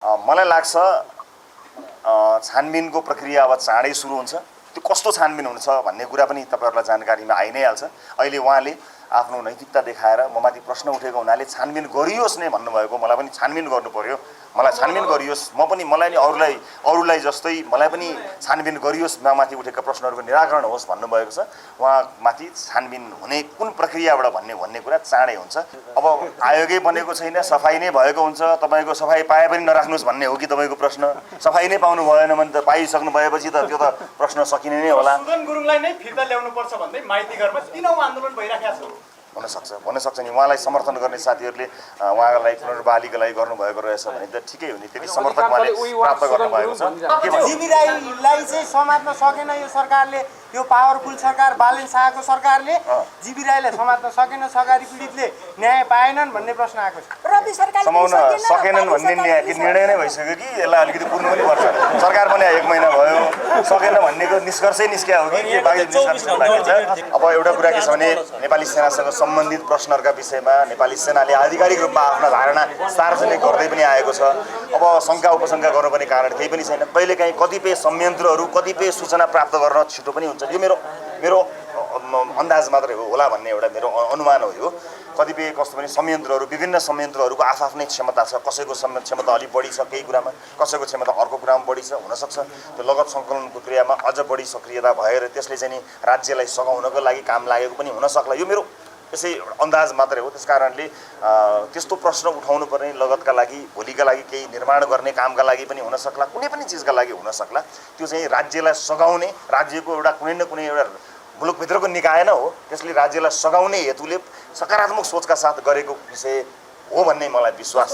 मलाई लाग्छ छानबिनको प्रक्रिया अब चाँडै सुरु हुन्छ। त्यो कस्तो छानबिन हुन्छ भन्ने कुरा पनि तपाईहरुलाई जानकारीमा आइ नै हाल्छ। अहिले उहाँले आफ्नो नैतिकता देखाएर ममाथि प्रश्न उठेको हुनाले छानबिन गरियोस् नै भन्नुभएको। मलाई पनि छानबिन गर्नु पर्यो, मलाई छानबिन गरियोस्, मलाई नि अरूलाई जस्तै मलाई पनि छानबिन गरियोस्, ममाथि उठेका प्रश्नहरूको निराकरण होस् भन्नुभएको छ। उहाँमाथि छानबिन हुने कुन प्रक्रियाबाट भन्ने कुरा चाँडै हुन्छ। अब आयोगै बनेको छैन, सफाई नै भएको हुन्छ। तपाईको सफाई पाए पनि नराख्नुस् भन्ने हो कि तपाईको प्रश्न? सफाई नै पाउनु भएन भने त पाइसक्नु भएपछि त त्यो त प्रश्न सकिने नै होला। सुदन गुरुङलाई नै फिर्ता ल्याउनु पर्छ भन्दै माइती घरमा दिनौ आन्दोलन भइराखेको छ। हुन सक्छ नि उहाँलाई समर्थन गर्ने साथीहरूले उहाँलाई पुनर्बहालीको लागि गर्नुभएको रहेछ भने त ठिकै हो नि। त्यति समर्थक उहाँले प्राप्त गर्नुभएको छ। जीवी राईलाई चाहिँ समात्न सकेन यो सरकारले, यो पावरफुल सरकार बालेन शाहको सरकारले जीवी राईलाई समात्न सकेन, सरकारी पीडितले न्याय पाएनन् भन्ने प्रश्न आएको छ। समाउन सकेनन् भन्ने निर्णय नै भइसक्यो कि यसलाई अलिकति पुर्नु पनि पर्छ। सरकार पनि 1 महिना भयो, सकेन भन्नेको निष्कर्षै निस्क्या हो कि के बाँकी निष्कर्ष बाँकी छ। अब एउटा कुरा के छ भने नेपाली सेनासँग सम्बन्धित प्रश्नहरुका विषयमा नेपाली सेनाले आधिकारिक रूपमा आफ्ना धारणा सार्वजनिक गर्दै पनि आएको छ। अब शंका उपशंका गर्नुपर्ने कारण केही पनि छैन। कहिलेकाहीँ कतिपय संयन्त्रहरू कतिपय सूचना प्राप्त गर्न छिटो पनि हुन्छ। यो मेरो अन्दाज मात्रै होला भन्ने एउटा मेरो अनुमान हो। यो कतिपय कस्तो भने संयन्त्रहरू विभिन्न संयन्त्रहरूको आफ्नै क्षमता छ। कसैको क्षमता अलि बढी छ केही कुरामा, कसैको क्षमता अर्को कुरामा बढी छ। हुन सक्छ त्यो लगत सङ्कलनको क्रियामा अझ बढी सक्रियता भएर त्यसले चाहिँ नि राज्यलाई सघाउनको लागि काम लागेको पनि हुन सक्ला। यो मेरो यसै अन्दाज मात्रै हो। त्यसकारणले त्यस्तो प्रश्न उठाउनु पर्ने लगतका लागि, भोलिका लागि, केही निर्माण गर्ने कामका लागि पनि हुन सक्ला, कुनै पनि चिजका लागि हुन सक्ला। त्यो चाहिँ राज्यलाई सघाउने, राज्यको एउटा कुनै न कुनै एउटा मुलुकभित्रको निकाय नै हो। त्यसले राज्यलाई सघाउने हेतुले सकारात्मक सोचका साथ गरेको विषय हो भन्ने मलाई विश्वास छ।